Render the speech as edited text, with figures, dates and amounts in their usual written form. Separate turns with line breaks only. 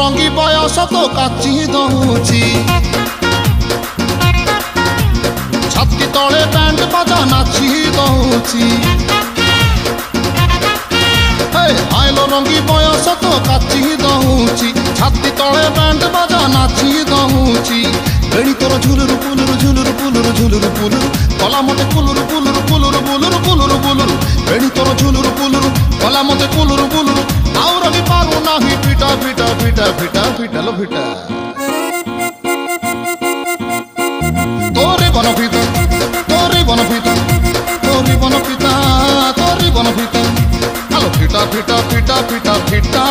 ରଙ୍ଗି ବୟସ ତ କାଚି ଦଉଛି ଛାତି ତଳେ ବ୍ୟାଣ୍ଡ ବାଜା ନାଚି ଦଉଛି ଆଇଲ ରଙ୍ଗି ବୟସ ତ କାଚି ଦଉଛି ଛାତି ତଳେ ବ୍ୟାଣ୍ଡ ବାଜା ନାଚି ଦଉଛି ବେଣୀ ତୋର ଝୁଲୁରୁ ପୁଲୁରୁ ଝୁଲୁରୁ ପୁଲୁରୁ ଝୁଲୁରୁ ପୁଲୁରୁ କଲା ମତେ କୁଲୁରୁ କୁଲୁରୁ କୁଲୁରୁ ବୁଲୁରୁ କୁଲୁରୁ ବୁଲୁରୁ ବେଣୀ ତୋର ଝୁଲୁରୁ ପୁଲୁରୁ କଲା ମତେ କୁଲୁରୁ ବୁଲୁରୁ ଆଉ ରହି ପାରୁ ନାହିଁ ଫିଟା ଫିଟା ଫିଟା ଫିଟା ଫିଟା लो ଫିଟା ତୋରି ବନ ଫିତା ତୋରି ବନ ଫିତା ତୋରି ବନ ଫିତା ତୋରି ବନ ଫିତା ଆଲୋ ଫିଟା ଫିଟା ଫିଟା ଫିଟା ଫିଟା